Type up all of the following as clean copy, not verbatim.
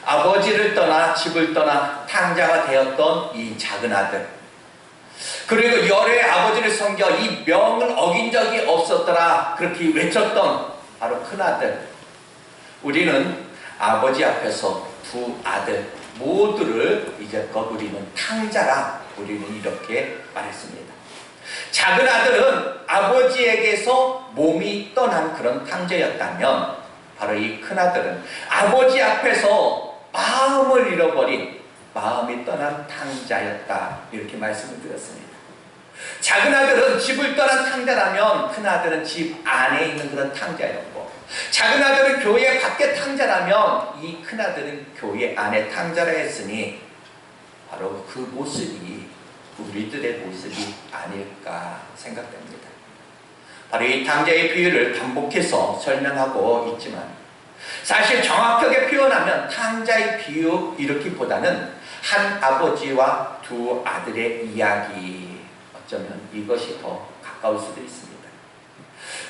아버지를 떠나 집을 떠나 탕자가 되었던 이 작은 아들, 그리고 열의 아버지를 섬겨 이 명을 어긴 적이 없었더라 그렇게 외쳤던 바로 큰아들. 우리는 아버지 앞에서 두 아들 모두를 이제껏 우리는 탕자라 우리는 이렇게 말했습니다. 작은 아들은 아버지에게서 몸이 떠난 그런 탕자였다면, 바로 이 큰아들은 아버지 앞에서 마음을 잃어버린 마음이 떠난 탕자였다 이렇게 말씀을 드렸습니다. 작은 아들은 집을 떠난 탕자라면 큰아들은 집 안에 있는 그런 탕자였고, 작은 아들은 교회 밖의 탕자라면 이 큰아들은 교회 안에 탕자라 했으니 바로 그 모습이 우리들의 모습이 아닐까 생각됩니다. 바로 이 탕자의 비유를 반복해서 설명하고 있지만, 사실 정확하게 표현하면 탕자의 비유 이렇기보다는 한 아버지와 두 아들의 이야기, 어쩌면 이것이 더 가까울 수도 있습니다.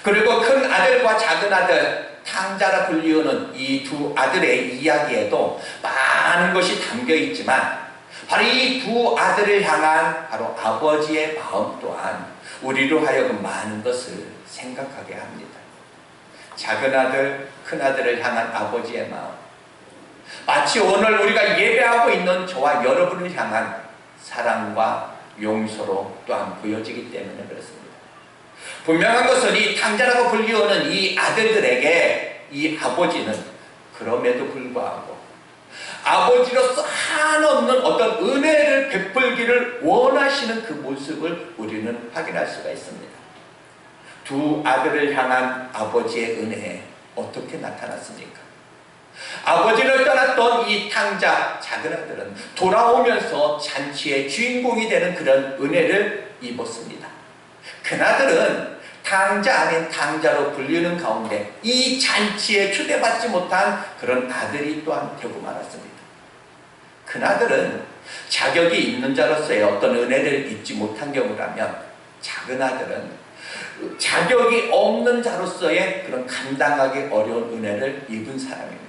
그리고 큰 아들과 작은 아들, 탕자라 불리우는 이 두 아들의 이야기에도 많은 것이 담겨 있지만, 바로 이 두 아들을 향한 바로 아버지의 마음 또한 우리로 하여금 많은 것을 생각하게 합니다. 작은 아들, 큰 아들을 향한 아버지의 마음, 마치 오늘 우리가 예배하고 있는 저와 여러분을 향한 사랑과 용서로 또한 보여지기 때문에 그렇습니다. 분명한 것은 이 탕자라고 불리우는 이 아들들에게 이 아버지는 그럼에도 불구하고 아버지로서 한없는 어떤 은혜를 베풀기를 원하시는 그 모습을 우리는 확인할 수가 있습니다. 두 아들을 향한 아버지의 은혜 어떻게 나타났습니까? 아버지를 떠났던 이 탕자, 작은 아들은 돌아오면서 잔치의 주인공이 되는 그런 은혜를 입었습니다. 큰아들은 탕자 아닌 탕자로 불리는 가운데 이 잔치에 초대받지 못한 그런 아들이 또한 되고 말았습니다. 큰아들은 자격이 있는 자로서의 어떤 은혜를 입지 못한 경우라면, 작은 아들은 자격이 없는 자로서의 그런 감당하기 어려운 은혜를 입은 사람입니다.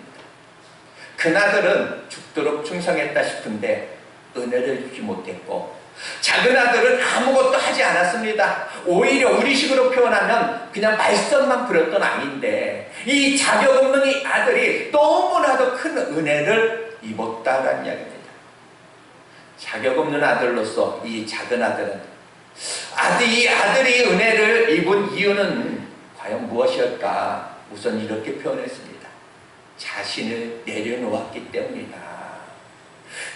큰아들은 죽도록 충성했다 싶은데 은혜를 입지 못했고, 작은 아들은 아무것도 하지 않았습니다. 오히려 우리식으로 표현하면 그냥 말썽만 부렸던 아이인데 이 자격 없는 이 아들이 너무나도 큰 은혜를 입었다라는 이야기입니다. 자격 없는 아들로서 이 작은 아들은 이 아들이 은혜를 입은 이유는 과연 무엇이었까? 우선 이렇게 표현했습니다. 자신을 내려놓았기 때문이다.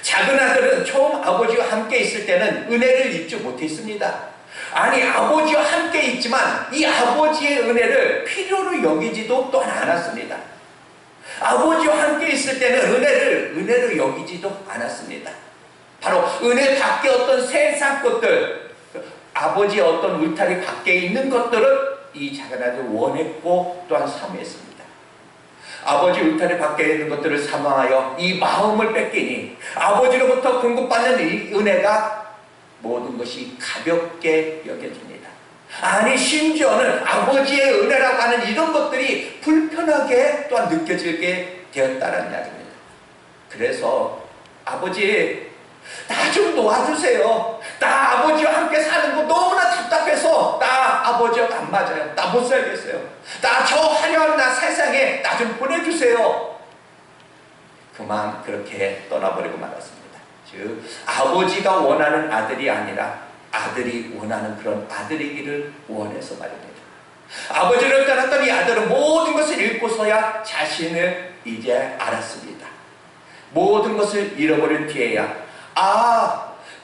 작은 아들은 처음 아버지와 함께 있을 때는 은혜를 입지 못했습니다. 아니, 아버지와 함께 있지만 이 아버지의 은혜를 필요로 여기지도 또한 않았습니다. 아버지와 함께 있을 때는 은혜로 여기지도 않았습니다. 바로 은혜 밖에 어떤 세상 것들, 아버지의 어떤 울타리 밖에 있는 것들을 이 작은 아들은 원했고 또한 사모했습니다. 아버지 울타리 밖에 있는 것들을 사모하여 이 마음을 뺏기니 아버지로부터 공급받는 이 은혜가 모든 것이 가볍게 여겨집니다. 아니, 심지어는 아버지의 은혜라고 하는 이런 것들이 불편하게 또한 느껴지게 되었다는 이야기입니다. 그래서 아버지, 나 좀 놓아주세요. 나 아버지와 함께 사는 거 너무나 답답해서 나 아버지와 안 맞아요. 나 못 살겠어요. 나 저 화려한 나 세상에 나 좀 보내주세요. 그만 그렇게 떠나버리고 말았습니다. 즉 아버지가 원하는 아들이 아니라 아들이 원하는 그런 아들이기를 원해서 말입니다. 아버지를 떠났던 이 아들은 모든 것을 잃고서야 자신을 이제 알았습니다. 모든 것을 잃어버린 뒤에야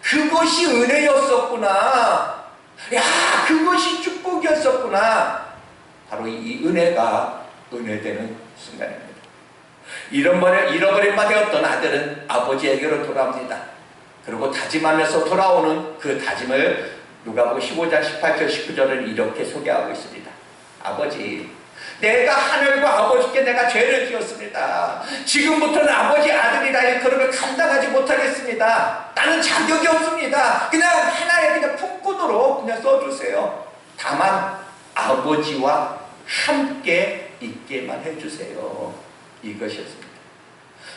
그것이 은혜였었구나. 야, 그것이 축복이었었구나. 바로 이 은혜가 은혜되는 순간입니다. 잃어버린 바 되었던 아들은 아버지에게로 돌아옵니다. 그리고 다짐하면서 돌아오는 그 다짐을 누가복음 15장 18절 19절은 이렇게 소개하고 있습니다. 아버지, 내가 하늘과 아버지께 내가 죄를 지었습니다. 지금부터는 아버지 아들이라 일컬음을 감당하지 못하겠습니다. 나는 자격이 없습니다. 그냥 하나의 그냥 품꾼으로 그냥 써주세요. 다만 아버지와 함께 있게만 해주세요. 이것이었습니다.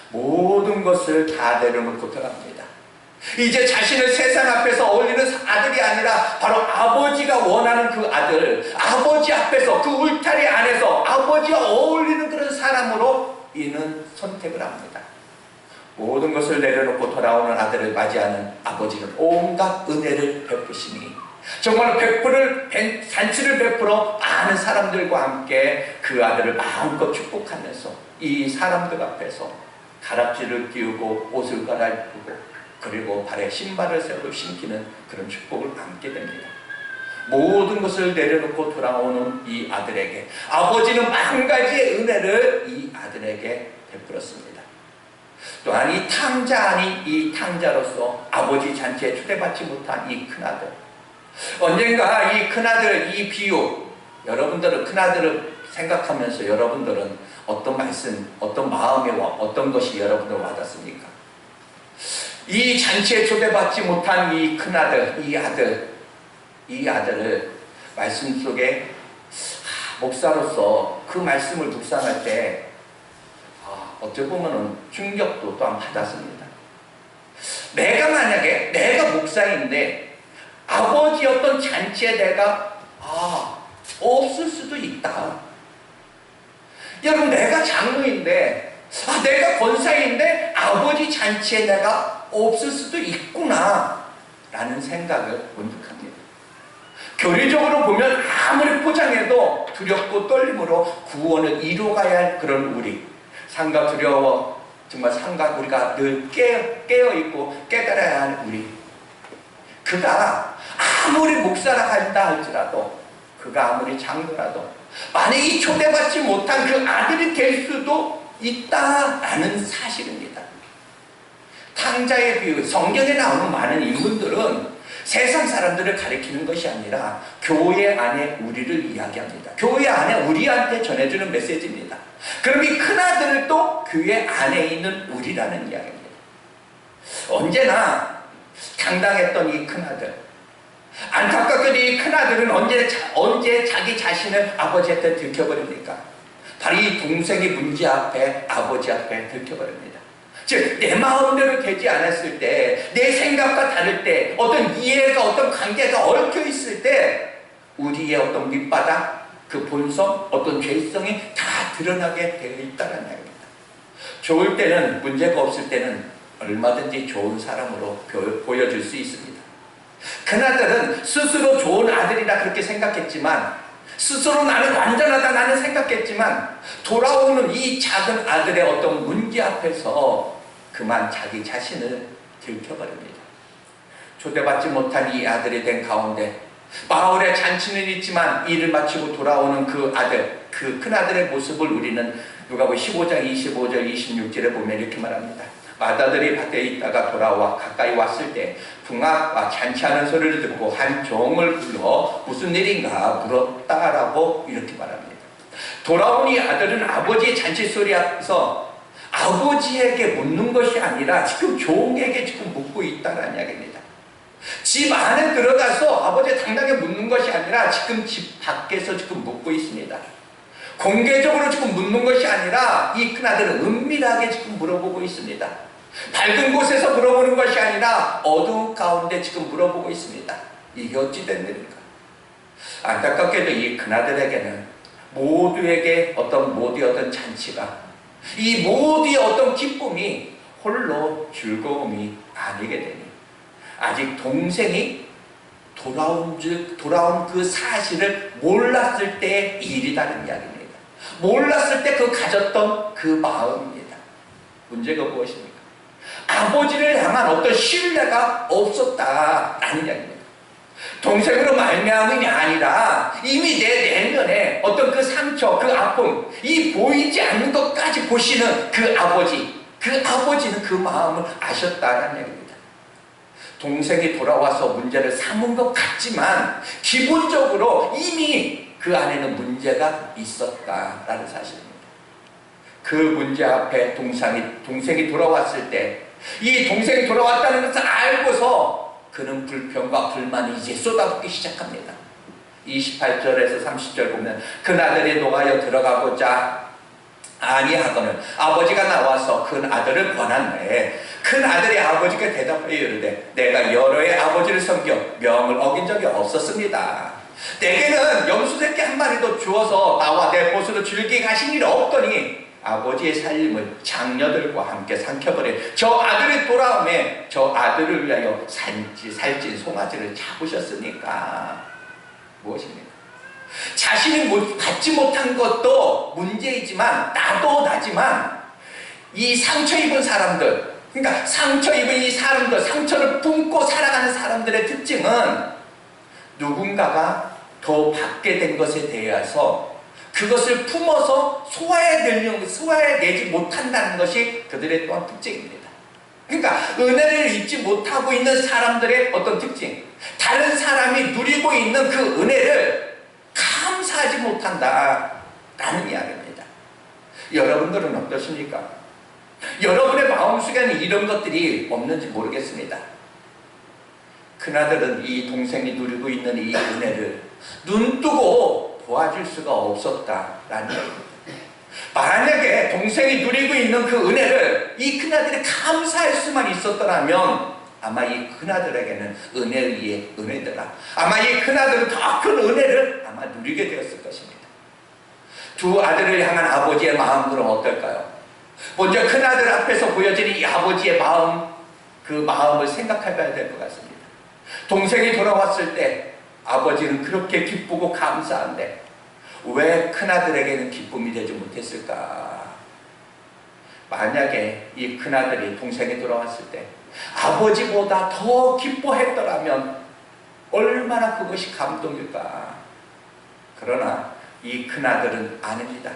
모든 모든 것을 다 내려놓고 들어갑니다. 이제 자신을 세상 앞에서 어울리는 아들이 아니라 바로 아버지가 원하는 그 아들, 아버지 앞에서 그 울타리 안에서 아버지와 어울리는 그런 사람으로 이는 선택을 합니다. 모든 것을 내려놓고 돌아오는 아들을 맞이하는 아버지는 온갖 은혜를 베푸시니 정말 잔치를 베풀어 많은 사람들과 함께 그 아들을 마음껏 축복하면서 이 사람들 앞에서 가락지를 띄우고 옷을 갈아입고 그리고 발에 신발을 새로 신기는 그런 축복을 안게 됩니다. 모든 것을 내려놓고 돌아오는 이 아들에게 아버지는 만 가지의 은혜를 이 아들에게 베풀었습니다. 또한 이 탕자 아닌 이 탕자로서 아버지 잔치에 초대받지 못한 이 큰아들, 언젠가 이 큰아들 이 비유, 여러분들은 큰아들을 생각하면서 여러분들은 어떤 말씀, 어떤 마음에 어떤 것이 여러분들 와닿습니까? 이 잔치에 초대받지 못한 이 큰아들, 이 아들을 말씀 속에 목사로서 그 말씀을 묵상할 때 어찌 보면 충격도 또한 받았습니다. 내가 만약에 내가 목사인데 아버지였던 잔치에 내가 없을 수도 있다. 여러분, 내가 장로인데 내가 권사인데 아버지 잔치에 내가 없을 수도 있구나 라는 생각을 문득 합니다. 교리적으로 보면 아무리 포장해도 두렵고 떨림으로 구원을 이루어가야 할 그런 우리, 상가 두려워, 정말 상가 우리가 늘 깨어있고 깨달아야 하는 우리, 그가 아무리 목사라 한다 할지라도, 그가 아무리 장로라도 만약 이 초대받지 못한 그 아들이 될 수도 있다라는 사실입니다. 탕자의 비유, 성경에 나오는 많은 인물들은 세상 사람들을 가리키는 것이 아니라 교회 안에 우리를 이야기합니다. 교회 안에 우리한테 전해주는 메시지입니다. 그럼 이 큰아들을 또 교회 안에 있는 우리라는 이야기입니다. 언제나 당당했던 이 큰아들, 안타깝게도 이 큰아들은 언제 자기 자신을 아버지한테 들켜버립니까? 바로 이 동생의 문제 앞에 아버지 앞에 들켜버립니다. 즉, 내 마음대로 되지 않았을 때, 내 생각과 다를 때, 어떤 이해가, 어떤 관계가 얽혀 있을 때 우리의 어떤 밑바닥, 그 본성, 어떤 죄성이 다 드러나게 되어 있다는 이야기입니다. 좋을 때는, 문제가 없을 때는 얼마든지 좋은 사람으로 보여줄 수 있습니다. 큰아들은 스스로 좋은 아들이라 그렇게 생각했지만, 스스로 나는 완전하다 나는 생각했지만, 돌아오는 이 작은 아들의 어떤 문제 앞에서 그만 자기 자신을 들켜버립니다. 초대받지 못한 이 아들이 된 가운데 마을에 잔치는 있지만 일을 마치고 돌아오는 그 아들, 그 큰아들의 모습을 우리는 누가복음 15장 25절 26절에 보면 이렇게 말합니다. 맏아들이 밭에 있다가 돌아와 가까이 왔을 때 풍악과 잔치하는 소리를 듣고 한 종을 불러 무슨 일인가 물었다라고 이렇게 말합니다. 돌아온 이 아들은 아버지의 잔치 소리 앞에서 아버지에게 묻는 것이 아니라 지금 종에게 지금 묻고 있다는 이야기입니다. 집 안에 들어가서 아버지에 당당히 묻는 것이 아니라 지금 집 밖에서 지금 묻고 있습니다. 공개적으로 지금 묻는 것이 아니라 이 큰아들은 은밀하게 지금 물어보고 있습니다. 밝은 곳에서 물어보는 것이 아니라 어두운 가운데 지금 물어보고 있습니다. 이게 어찌 된 일인가? 안타깝게도 이 큰아들에게는 모두의 어떤 잔치가, 이 모두의 어떤 기쁨이 홀로 즐거움이 아니게 되니 아직 동생이 돌아온 그 사실을 몰랐을 때의 일이라는 이야기입니다. 몰랐을 때 그 가졌던 그 마음입니다. 문제가 무엇입니까? 아버지를 향한 어떤 신뢰가 없었다라는 이야기입니다. 동생으로 말미암음이 아니라 이미 내 내면에 어떤 그 상처, 그 아픔, 이 보이지 않는 것까지 보시는 그 아버지는 그 마음을 아셨다는 얘기입니다. 동생이 돌아와서 문제를 삼은 것 같지만 기본적으로 이미 그 안에는 문제가 있었다라는 사실입니다. 그 문제 앞에 동생이 돌아왔을 때 이 동생이 돌아왔다는 것을 알고서 그는 불평과 불만이 이제 쏟아붓기 시작합니다. 28절에서 30절 보면 큰아들이 노하여 들어가고자 아니하거늘 아버지가 나와서 큰 아들을 권한대. 큰 아들의 아버지가 대답하여 이르되 내가 여러의 아버지를 섬겨 명을 어긴 적이 없었습니다. 내게는 염소새끼 한 마리도 주어서 나와 내 보수로 즐기게 하신 일이 없더니 아버지의 살림을 장녀들과 함께 삼켜버려 저 아들의 돌아옴에 저 아들을 위하여 살찐 송아지를 잡으셨으니까. 무엇입니까? 자신이 갖지 못한 것도 문제이지만 나도 나지만 이 상처 입은 사람들, 그러니까 상처 입은 이 사람들, 상처를 품고 살아가는 사람들의 특징은 누군가가 더 받게 된 것에 대해서 그것을 품어서 소화해내지 못한다는 것이 그들의 또한 특징입니다. 그러니까 은혜를 잊지 못하고 있는 사람들의 어떤 특징, 다른 사람이 누리고 있는 그 은혜를 감사하지 못한다라는 이야기입니다. 여러분들은 어떠십니까? 여러분의 마음속에는 이런 것들이 없는지 모르겠습니다. 큰아들은 이 동생이 누리고 있는 이 은혜를 눈뜨고 도와줄 수가 없었다라는 얘기입니다. 만약에 동생이 누리고 있는 그 은혜를 이 큰아들이 감사할 수만 있었더라면 아마 이 큰아들에게는 은혜 위에 은혜더라. 아마 이 큰아들은 더 큰 은혜를 아마 누리게 되었을 것입니다. 두 아들을 향한 아버지의 마음 그럼 어떨까요? 먼저 큰아들 앞에서 보여지는 이 아버지의 마음, 그 마음을 생각해봐야 될 것 같습니다. 동생이 돌아왔을 때 아버지는 그렇게 기쁘고 감사한데 왜 큰아들에게는 기쁨이 되지 못했을까? 만약에 이 큰아들이 동생이 돌아왔을 때 아버지보다 더 기뻐했더라면 얼마나 그것이 감동일까? 그러나 이 큰아들은 아닙니다.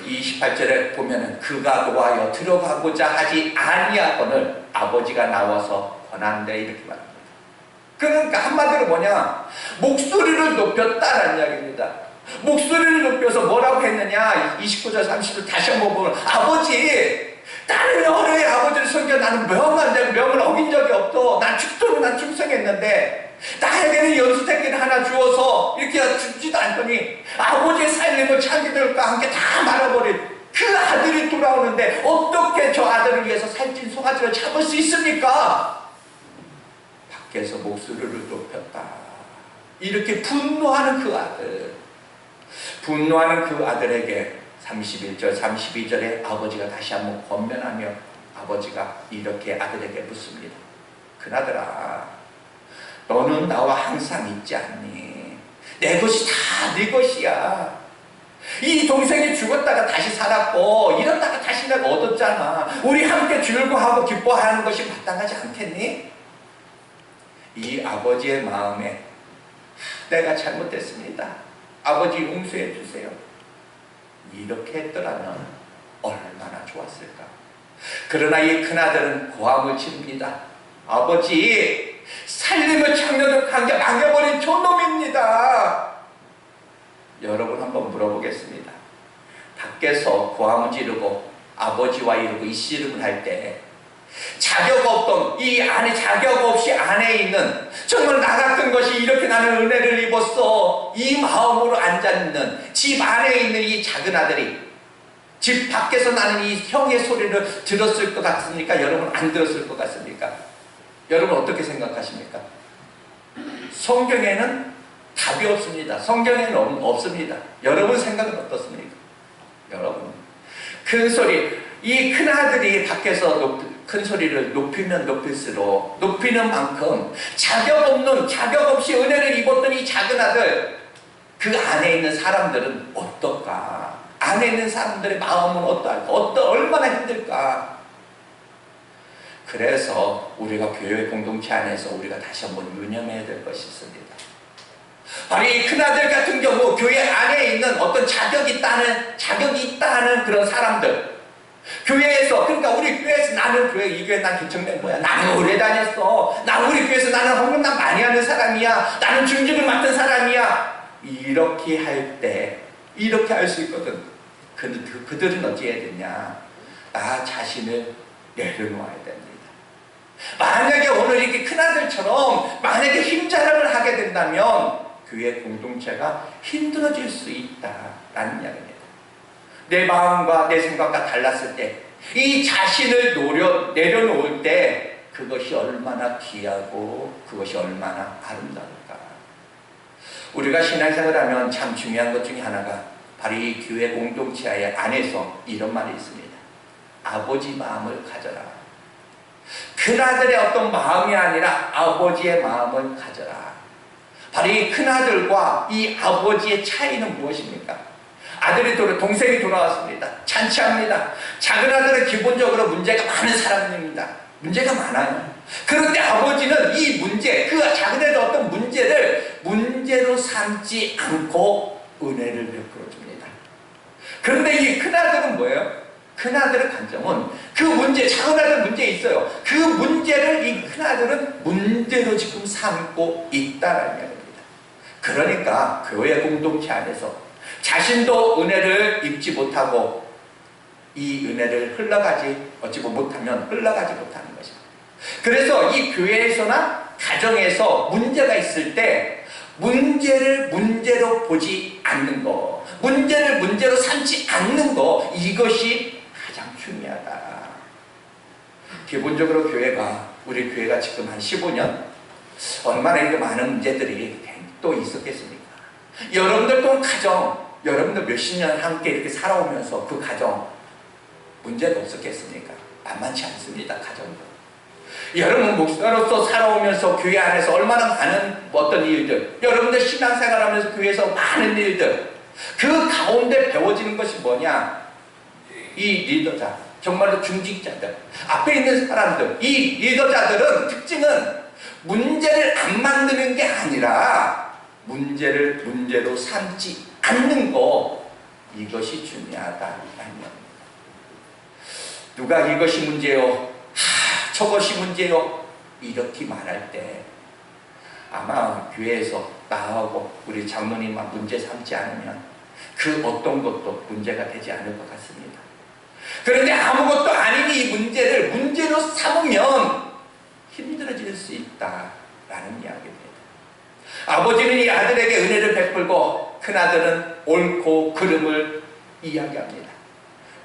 28절에 보면은 그가 노하여 들어가고자 하지 아니하거늘 아버지가 나와서 권한대 이렇게 말합니다. 그러니까 한마디로 뭐냐? 목소리를 높였다라는 이야기입니다. 목소리를 높여서 뭐라고 했느냐? 29절 30절 다시 한번 보면 아버지 나는 너의 아버지를 섬겨 나는 명을 어긴 적이 없어. 난 축도로 난 충성했는데 나에게는 연수새끼를 하나 주어서 이렇게 주지도 않더니 아버지의 살림을 자기들과 함께 다 말아버린 그 아들이 돌아오는데 어떻게 저 아들을 위해서 살찐 송아지를 잡을 수 있습니까? 밖에서 목소리를 높였다. 이렇게 분노하는 그 아들, 분노하는 그 아들에게 31절 32절에 아버지가 다시 한번 권면하며 아버지가 이렇게 아들에게 묻습니다. 그나들아 너는 나와 항상 있지 않니? 내 것이 다 네 것이야. 이 동생이 죽었다가 다시 살았고 이러다가 다시 내가 얻었잖아. 우리 함께 즐거워하고 기뻐하는 것이 마땅하지 않겠니? 이 아버지의 마음에 내가 잘못했습니다. 아버지 용서해 주세요. 이렇게 했더라면 얼마나 좋았을까. 그러나 이 큰아들은 고함을 칩니다. 아버지 살림을 창녀들과 게 망해버린 저놈입니다. 여러분 한번 물어보겠습니다. 밖에서 고함을 지르고 아버지와 이러고 이씨름을 할 때 자격 없던 이 안에 자격 없이 안에 있는 정말 나 같은 것이 이렇게 나는 은혜를 입었어 이 마음으로 앉아있는 집 안에 있는 이 작은 아들이 집 밖에서 나는 이 형의 소리를 들었을 것 같습니까? 여러분 안 들었을 것 같습니까? 여러분 어떻게 생각하십니까? 성경에는 답이 없습니다. 성경에는 없습니다. 여러분 생각은 어떻습니까? 여러분 큰 소리, 이 큰아들이 밖에서 큰 소리를 높이면 높일수록 높이는 만큼 자격 없이 은혜를 입었던 이 작은 아들, 그 안에 있는 사람들은 어떨까? 안에 있는 사람들의 마음은 어떨까? 얼마나 힘들까? 그래서 우리가 교회 공동체 안에서 우리가 다시 한번 유념해야 될 것이 있습니다. 바로 이 큰아들 같은 경우 교회 안에 있는 어떤 자격이 있다는 그런 사람들, 교회에서, 그러니까 우리 교회에서 나는 이 교회 난 개척멤버야. 나는 오래 다녔어. 우리 교회에서 나는 헌금난 많이 하는 사람이야. 나는 중직을 맡은 사람이야. 이렇게 할 때, 이렇게 할 수 있거든. 그들은 어찌 해야 되냐? 나 자신을 내려놓아야 됩니다. 만약에 오늘 이렇게 큰아들처럼 만약에 힘자랑을 하게 된다면 교회 공동체가 힘들어질 수 있다라는 이야기입니다. 내 마음과 내 생각과 달랐을 때, 이 자신을 내려놓을 때 그것이 얼마나 귀하고 그것이 얼마나 아름다울까. 우리가 신앙생활하면 참 중요한 것 중에 하나가 바로 이 교회 공동체 안에서 이런 말이 있습니다. 아버지 마음을 가져라. 큰아들의 어떤 마음이 아니라 아버지의 마음을 가져라. 바로 이 큰아들과 이 아버지의 차이는 무엇입니까? 동생이 돌아왔습니다. 잔치합니다. 작은 아들은 기본적으로 문제가 많은 사람입니다. 문제가 많아요. 그런데 아버지는 이 문제, 그 작은 애들 어떤 문제를 문제로 삼지 않고 은혜를 베풀어 줍니다. 그런데 이 큰아들은 뭐예요? 큰아들의 관점은 그 문제, 작은 아들 문제 있어요. 그 문제를 이 큰아들은 문제로 지금 삼고 있다는 이야기입니다. 그러니까 교회 공동체 안에서 자신도 은혜를 입지 못하고 이 은혜를 못하면 흘러가지 못하는 것입니다. 그래서 이 교회에서나 가정에서 문제가 있을 때 문제를 문제로 보지 않는 거, 문제를 문제로 삼지 않는 거, 이것이 가장 중요하다. 기본적으로 우리 교회가 지금 한 15년, 얼마나 이렇게 많은 문제들이 또 있었겠습니까? 여러분들 또 여러분들 몇십 년 함께 이렇게 살아오면서 그 가정, 문제가 없었겠습니까? 만만치 않습니다, 가정도. 여러분 목사로서 살아오면서 교회 안에서 얼마나 많은 어떤 일들, 여러분들 신앙생활하면서 교회에서 많은 일들, 그 가운데 배워지는 것이 뭐냐? 이 리더자, 정말로 중직자들, 앞에 있는 사람들, 이 리더자들은 특징은 문제를 안 만드는 게 아니라 문제를 문제로 삼지 않는 거, 이것이 중요하다는 겁니다. 누가 이것이 문제요, 저것이 문제요, 이렇게 말할 때 아마 교회에서 나하고 우리 장로님만 문제 삼지 않으면 그 어떤 것도 문제가 되지 않을 것 같습니다. 그런데 아무것도 아닌 이 문제를 문제로 삼으면 힘들어질 수 있다라는 이야기입니다. 아버지는 이 아들에게 은혜를 베풀고 큰아들은 옳고 그름을 이야기합니다.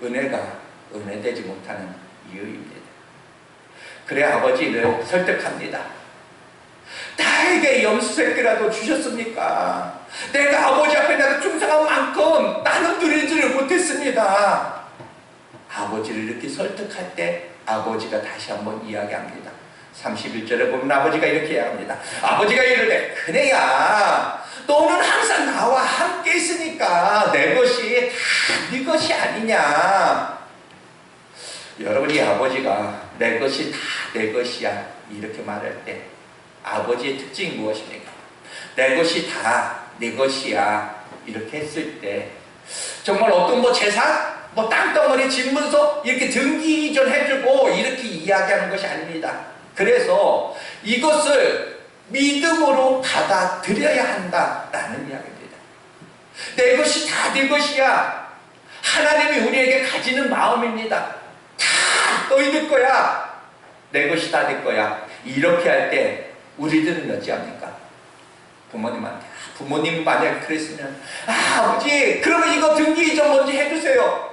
은혜가 은혜되지 못하는 이유입니다. 그래 아버지를 설득합니다. 나에게 염소새끼라도 주셨습니까? 내가 아버지 앞에 내가 충성한 만큼 나는 누리지를 못했습니다. 아버지를 이렇게 설득할 때 아버지가 다시 한번 이야기합니다. 31절에 보면 아버지가 이렇게 이야기합니다. 아버지가 이르되 그래야 너는 항상 나와 함께 있으니까 내 것이 다 네 것이 아니냐. 여러분이 아버지가 내 것이 다 내 것이야 이렇게 말할 때 아버지의 특징이 무엇입니까? 내 것이 다 내 것이야 이렇게 했을 때 정말 어떤 재산, 땅덩어리, 집문서 이렇게 등기 이전해주고 이렇게 이야기하는 것이 아닙니다. 그래서 이것을 믿음으로 받아들여야 한다라는 이야기입니다. 내 것이 다 네 것이야. 하나님이 우리에게 가지는 마음입니다. 다 너희들 거야. 내 것이 다 네 거야. 이렇게 할 때 우리들은 어찌합니까? 부모님한테. 부모님 만약 그랬으면 아버지 그러면 이거 등기 이전 먼저 해주세요.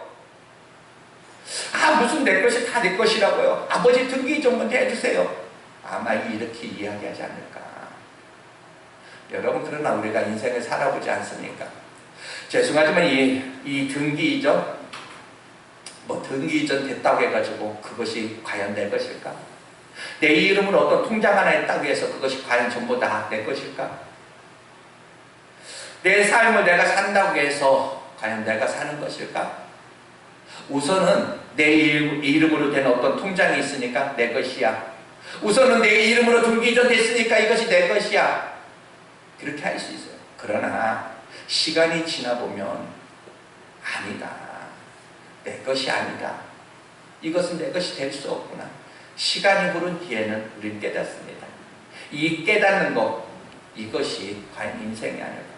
무슨 내 것이 다 내 것이라고요. 아버지 등기 좀 먼저 해주세요. 아마 이렇게 이야기하지 않을까. 여러분 그러나 우리가 인생을 살아보지 않습니까? 죄송하지만 이 등기 이전 등기 이전 됐다고 해가지고 그것이 과연 내 것일까? 내 이름으로 어떤 통장 하나 했다고 해서 그것이 과연 전부 다 내 것일까? 내 삶을 내가 산다고 해서 과연 내가 사는 것일까? 우선은 내 이름으로 된 어떤 통장이 있으니까 내 것이야. 우선은 내 이름으로 등기 이전 됐으니까 이것이 내 것이야. 그렇게 할 수 있어요. 그러나 시간이 지나보면 아니다. 내 것이 아니다. 이것은 내 것이 될 수 없구나. 시간이 흐른 뒤에는 우리는 깨닫습니다. 이 깨닫는 것, 이것이 과연 인생이 아닐까.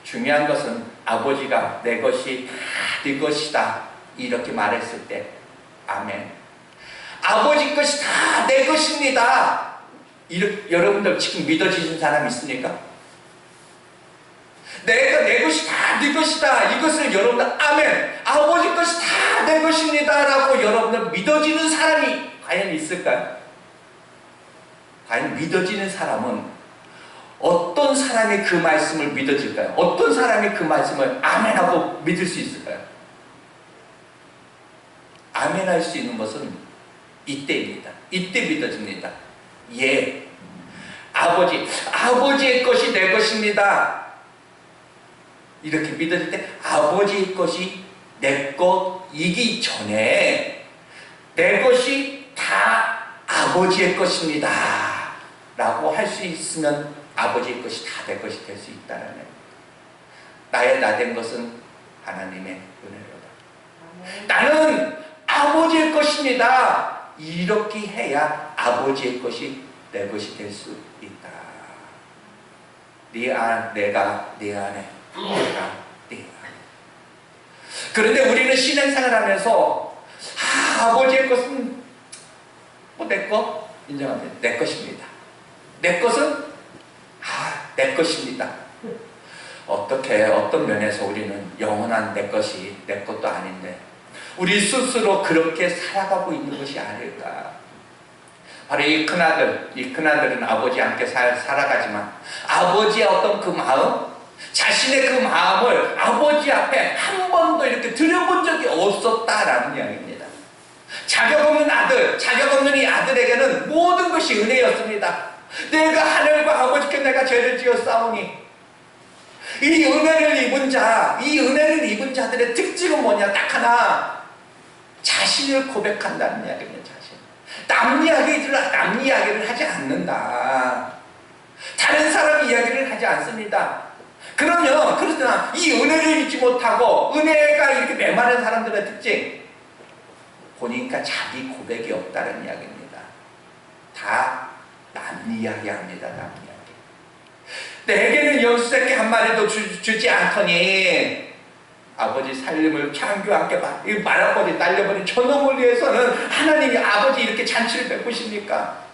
중요한 것은 아버지가 내 것이 다 네 것이다 이렇게 말했을 때 아멘. 아버지 것이 다 내 것입니다. 여러분들 지금 믿어지신 사람 있습니까? 내 것이 다 다 네 것이다. 이것을 여러분들 아멘, 아버지 것이 다 내 것입니다 라고 여러분들 믿어지는 사람이 과연 있을까요? 과연 믿어지는 사람은 어떤 사람이 그 말씀을 믿어질까요? 어떤 사람이 그 말씀을 아멘하고 믿을 수 있을까요? 아멘할 수 있는 것은 이때입니다. 이때 믿어집니다. 예, 아버지의 것이 내 것입니다. 이렇게 믿어질 때 아버지의 것이 내 것이기 전에 내 것이 다 아버지의 것입니다 라고 할 수 있으면 아버지의 것이 다 내 것이 될 수 있다는 거예요. 나의 나된 것은 하나님의 은혜로다. 나는 아버지의 것입니다. 이렇게 해야 아버지의 것이 내 것이 될 수 있다. 내가 내 안에, 내가 내 안에. 그런데 우리는 신앙생활 하면서 아버지의 것은 뭐 내 것 인정합니다. 내 것입니다. 내 것은 내 것입니다. 어떻게 어떤 면에서 우리는 영원한 내 것이 내 것도 아닌데 우리 스스로 그렇게 살아가고 있는 것이 아닐까. 바로 이 큰아들은 아버지와 함께 살아가지만 아버지의 어떤 그 마음, 자신의 그 마음을 아버지 앞에 한 번도 이렇게 들여본 적이 없었다라는 이야기입니다. 자격 없는 이 아들에게는 모든 것이 은혜였습니다. 내가 하늘과 아버지께 내가 죄를 지었사오니, 이 은혜를 입은 자들의 특징은 뭐냐? 딱 하나, 자신을 고백한다는 이야기입니다. 남 이야기를 하지 않는다. 다른 사람 이야기를 하지 않습니다. 그러나 이 은혜를 잊지 못하고 은혜가 이렇게 메마른 사람들의 특징, 보니까 자기 고백이 없다는 이야기입니다. 다 남 이야기합니다. 남 이야기. 내게는 연수새끼 한 마리도 주지 않더니 아버지 살림을 창규와 함께 말아버린 날려버린 저놈을 위해서는 하나님이 아버지 이렇게 잔치를 베푸십니까?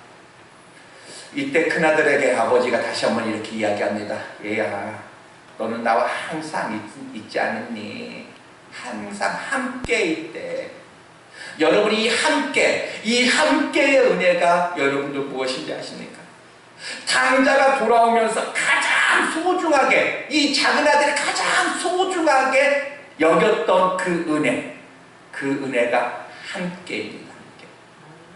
이때 큰아들에게 아버지가 다시 한번 이렇게 이야기합니다. 얘야, 너는 나와 항상 있지 않았니? 항상 함께 있대. 여러분, 이 함께의 은혜가 여러분들 무엇인지 아십니까? 탕자가 돌아오면서 가장 소중하게, 이 작은 아들이 가장 소중하게 여겼던 그 은혜가 함께입니다. 함께.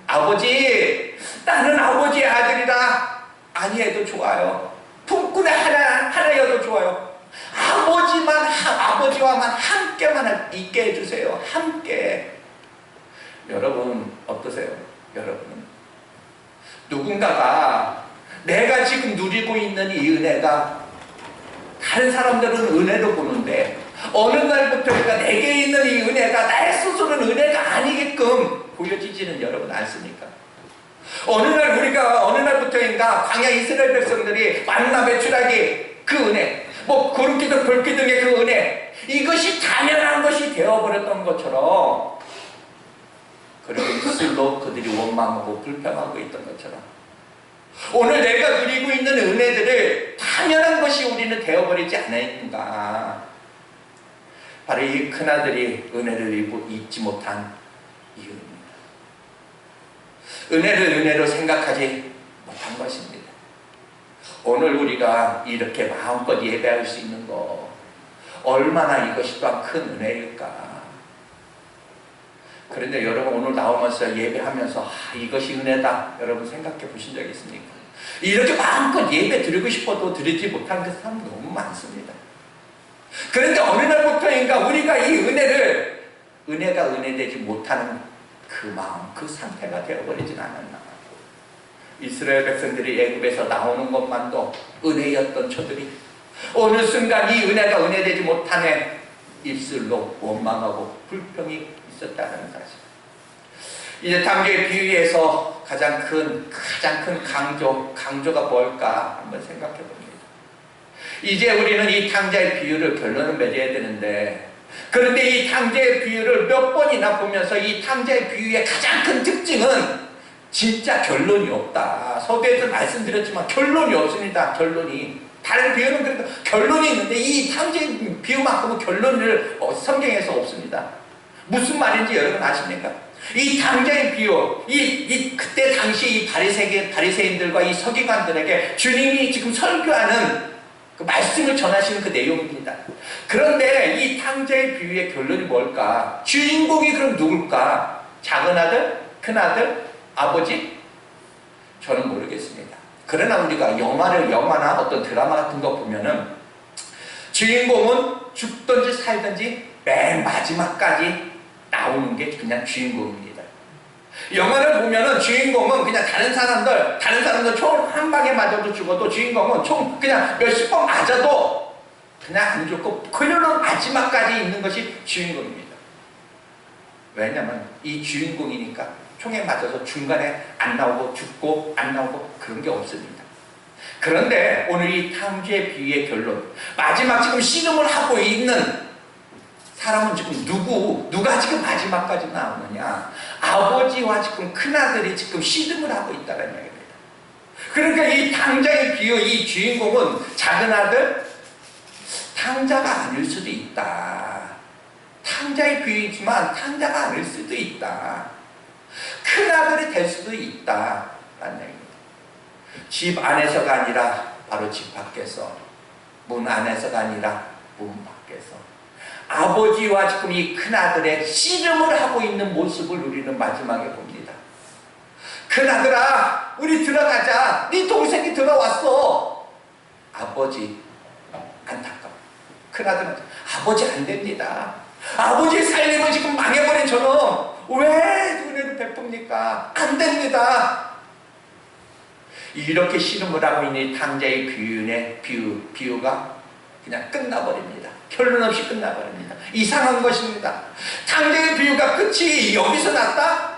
아버지, 나는 아버지의 아들이다. 아니해도 좋아요. 품꾼의 하나여도 좋아요. 아버지와만 함께만 있게 해주세요. 함께. 여러분 어떠세요? 여러분은 누군가가 내가 지금 누리고 있는 이 은혜가, 다른 사람들은 은혜로 보는데 어느 날부터인가 내게 있는 이 은혜가 나의 스스로는 은혜가 아니게끔 보여지지는 여러분 않습니까? 어느 날부터인가 광야 이스라엘 백성들이 만나 배출하기 그 은혜, 구름기둥 불기둥의 그 은혜, 이것이 당연한 것이 되어버렸던 것처럼, 그리고 입술로 그들이 원망하고 불평하고 있던 것처럼 오늘 내가 누리고 있는 은혜들을 당연한 것이 우리는 되어버리지 않았는가. 바로 이 큰아들이 은혜를 잊지 못한 이유입니다. 은혜를 은혜로 생각하지 못한 것입니다. 오늘 우리가 이렇게 마음껏 예배할 수 있는 거, 얼마나 이것이 또한 큰 은혜일까. 그런데 여러분, 오늘 나오면서 예배하면서 이것이 은혜다, 여러분 생각해 보신 적 있습니까? 이렇게 마음껏 예배 드리고 싶어도 드리지 못한 그 사람 너무 많습니다. 그런데 어느 날부터인가 우리가 이 은혜가 은혜되지 못하는 그 마음, 그 상태가 되어버리진 않았나. 이스라엘 백성들이 애굽에서 나오는 것만도 은혜였던 저들이 어느 순간 이 은혜가 은혜되지 못하네 입술로 원망하고 불평이 있었다는 사실. 이제 탕자의 비유에서 가장 큰 강조가 뭘까 한번 생각해 봅니다. 이제 우리는 이 탕자의 비유를 결론을 맺어야 되는데, 그런데 이 탕자의 비유를 몇 번이나 보면서 이 탕자의 비유의 가장 큰 특징은 진짜 결론이 없다. 서두에서 말씀드렸지만 결론이 없습니다. 결론이 다른 비유는 그래도 결론이 있는데 이 탕자의 비유만큼은 결론을 성경에서 없습니다. 무슨 말인지 여러분 아십니까? 이 탕자의 비유, 그때 당시 이 바리새인들과 이 서기관들에게 주님이 지금 설교하는 그 말씀을 전하시는 그 내용입니다. 그런데 이 탕자의 비유의 결론이 뭘까? 주인공이 그럼 누굴까? 작은 아들? 큰 아들? 아버지? 저는 모르겠습니다. 그러나 우리가 영화나 어떤 드라마 같은 거 보면은 주인공은 죽든지 살든지 맨 마지막까지 나오는 게 그냥 주인공입니다. 영화를 보면은 주인공은 그냥 다른 사람들 총 한 방에 맞아도 죽어도 주인공은 총 그냥 몇십 번 맞아도 그냥 안 죽고 그녀는 마지막까지 있는 것이 주인공입니다. 왜냐면 이 주인공이니까 총에 맞아서 중간에 안 나오고 죽고 안 나오고 그런 게 없습니다. 그런데 오늘 이 탕자의 비유의 결론, 마지막 지금 씨름을 하고 있는 사람은 지금 누가 지금 마지막까지 나오느냐? 아버지와 지금 큰아들이 지금 씨름을 하고 있다는 얘기입니다. 그러니까 이 탕자의 비유, 이 주인공은 작은 아들, 탕자가 아닐 수도 있다. 탕자의 비유이지만 탕자가 아닐 수도 있다. 큰아들이 될 수도 있다. 라는 얘기입니다. 집 안에서가 아니라 바로 집 밖에서, 문 안에서가 아니라 문 밖에서 아버지와 지금 이 큰아들의 씨름을 하고 있는 모습을 우리는 마지막에 봅니다. 큰아들아, 우리 들어가자. 네 동생이 들어왔어. 아버지 안타까워. 큰아들은 아버지 안 됩니다. 아버지의 삶을 지금 망해버린 저는 왜 은혜를 베풉니까? 안 됩니다. 이렇게 씨름을 하고 있는 탕자의 비유가 그냥 끝나버립니다. 결론 없이 끝나버립니다. 이상한 것입니다. 탕자의 비유가 끝이 여기서 났다?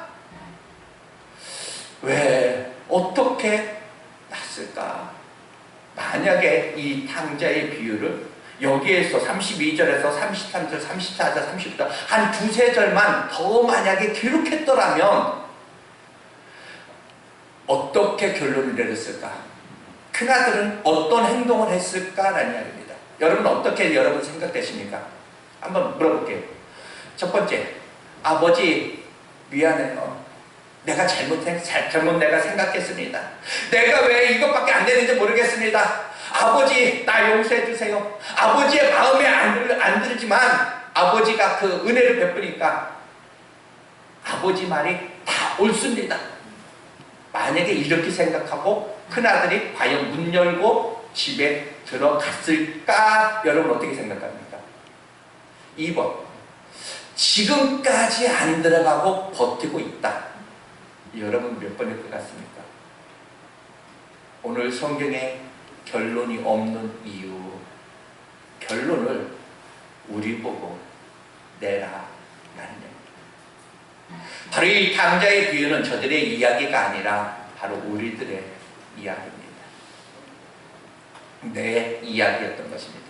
왜? 어떻게 났을까? 만약에 이 탕자의 비유를 여기에서 32절에서 33절, 34절, 35절 한 두세 절만 더 만약에 기록했더라면 어떻게 결론을 내렸을까? 큰아들은 어떤 행동을 했을까라는 이야기입니다. 여러분 어떻게 여러분 생각되십니까? 한번 물어볼게요. 첫 번째, 아버지 미안해요. 내가 잘못 내가 생각했습니다. 내가 왜 이것밖에 안 되는지 모르겠습니다. 아버지 나 용서해 주세요. 아버지의 마음에 안 들지만 아버지가 그 은혜를 베푸니까 아버지 말이 다 옳습니다. 만약에 이렇게 생각하고 큰아들이 과연 문 열고 집에 들어갔을까? 여러분 어떻게 생각합니까? 2번, 지금까지 안 들어가고 버티고 있다. 여러분 몇 번일 것 같습니까? 오늘 성경에 결론이 없는 이유, 결론을 우리 보고 내라 라는 얘기입니다. 바로 이 탕자의 비유는 저들의 이야기가 아니라 바로 우리들의 이야기입니다. 내 이야기였던 것입니다.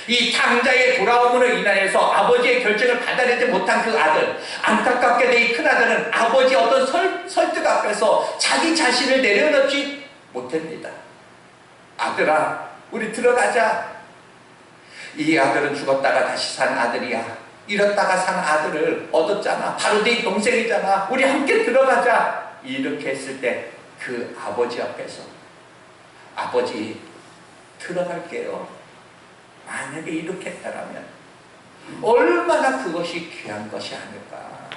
이 탕자의 돌아옴으로 인하여서 아버지의 결정을 받아내지 못한 그 아들, 안타깝게도 이 큰아들은 아버지의 어떤 설득 앞에서 자기 자신을 내려놓지 못합니다. 아들아, 우리 들어가자. 이 아들은 죽었다가 다시 산 아들이야. 잃었다가 산 아들을 얻었잖아. 바로 네 동생이잖아. 우리 함께 들어가자. 이렇게 했을 때 그 아버지 앞에서 아버지 들어갈게요. 만약에 이렇게 했다면 얼마나 그것이 귀한 것이 아닐까.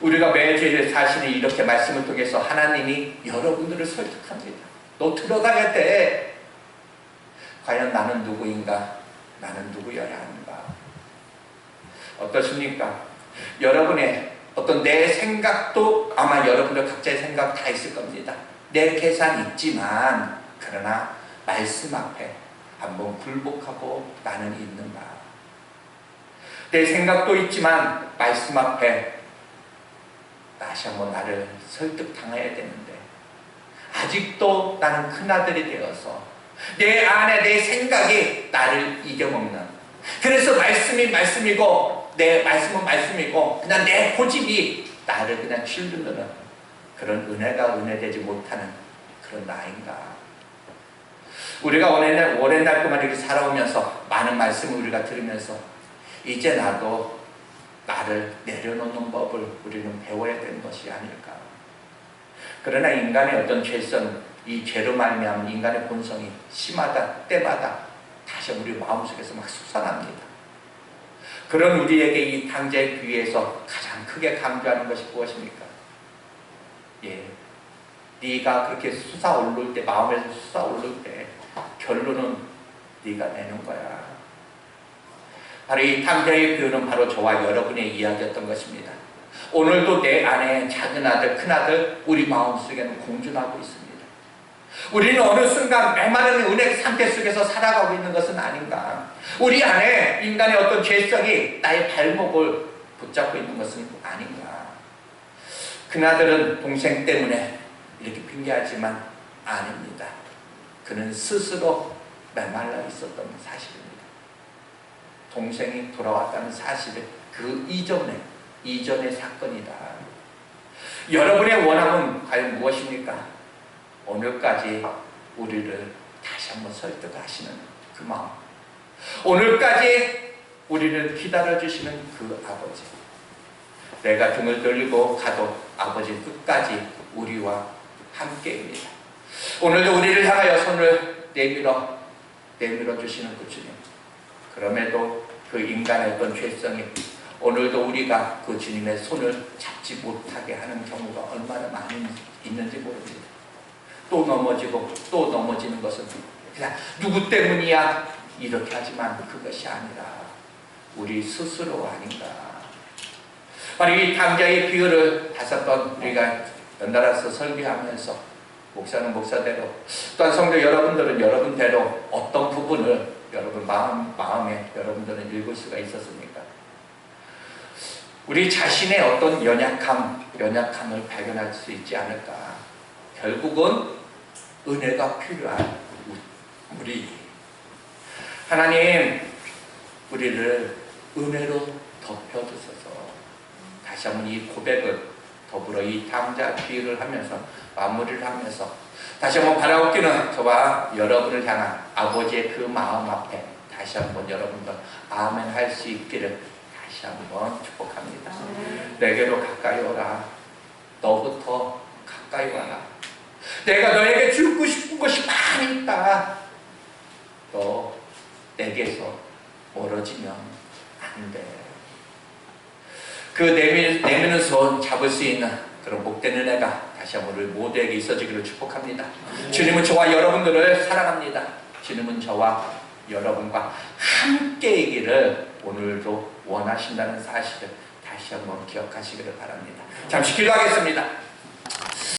우리가 매주일 사실은 이렇게 말씀을 통해서 하나님이 여러분들을 설득합니다. 너 들어가야 돼. 과연 나는 누구인가? 나는 누구여야 하는가? 어떻습니까? 여러분의 어떤 내 생각도 아마 여러분들 각자의 생각 다 있을 겁니다. 내 계산 있지만 그러나 말씀 앞에 한번 굴복하고 나는 있는가? 내 생각도 있지만 말씀 앞에 다시 한번 나를 설득당해야 되는데 아직도 나는 큰아들이 되어서 내 안에 내 생각이 나를 이겨먹는, 그래서 말씀이 말씀이고 내 말씀은 말씀이고 그냥 내 고집이 나를 그냥 칠르는 그런 은혜가 은혜되지 못하는 그런 나인가? 우리가 오랜 날 동안 이렇게 살아오면서 많은 말씀을 우리가 들으면서 이제 나도 나를 내려놓는 법을 우리는 배워야 되는 것이 아닐까. 그러나 인간의 어떤 죄성, 이 죄로 말미암은 인간의 본성이 심하다 때마다 다시 우리 마음속에서 막 솟아납니다. 그런 우리에게 이 탕자의 비유에서 가장 크게 강조하는 것이 무엇입니까? 예, 네가 그렇게 솟아오를 때, 마음에서 솟아오를 때 결론은 네가 내는 거야. 바로 이 탕자의 비유는 바로 저와 여러분의 이야기였던 것입니다. 오늘도 내 안에 작은 아들, 큰 아들, 우리 마음속에는 공존하고 있습니다. 우리는 어느 순간 메마른 은혜 상태 속에서 살아가고 있는 것은 아닌가. 우리 안에 인간의 어떤 죄성이 나의 발목을 붙잡고 있는 것은 아닌가. 큰아들은 동생 때문에 이렇게 핑계하지만 아닙니다. 그는 스스로 메말라 있었던 사실입니다. 동생이 돌아왔다는 사실은 그 이전의 사건이다. 여러분의 원함은 과연 무엇입니까? 오늘까지 우리를 다시 한번 설득하시는 그 마음, 오늘까지 우리를 기다려주시는 그 아버지. 내가 등을 돌리고 가도 아버지 끝까지 우리와 함께입니다. 오늘도 우리를 향하여 손을 내밀어 주시는 그 주님. 그럼에도 그 인간의 어떤 죄성이 오늘도 우리가 그 주님의 손을 잡지 못하게 하는 경우가 얼마나 많이 있는지 모릅니다. 또 넘어지고 또 넘어지는 것은 그냥 누구 때문이야 이렇게 하지만 그것이 아니라 우리 스스로 아닌가. 바로 이 탕자의 비유를 5번 우리가 연달아서 설교하면서 목사는 목사대로, 또한 성도 여러분들은 여러분대로 어떤 부분을 여러분 마음에 여러분들은 읽을 수가 있었습니까? 우리 자신의 어떤 연약함을 발견할 수 있지 않을까. 결국은 은혜가 필요한 우리. 하나님, 우리를 은혜로 덮여주셔서 다시 한번 이 고백을 더불어 이 탕자 비유를 하면서 마무리를 하면서 다시 한번 바라옵기는 저와 여러분을 향한 아버지의 그 마음 앞에 다시 한번 여러분들 아멘 할 수 있기를 다시 한번 축복합니다. 내게로 가까이 오라. 너부터 가까이 와라. 내가 너에게 주고 싶은 것이 많이 있다. 너 내게서 멀어지면 안 돼. 그 내미는 손 잡을 수 있는 그런 복된 은혜가 다시 한번 우리 모두에게 있어지기를 축복합니다. 주님은 저와 여러분들을 사랑합니다. 주님은 저와 여러분과 함께이기를 오늘도 원하신다는 사실을 다시 한번 기억하시기를 바랍니다. 잠시 기도하겠습니다.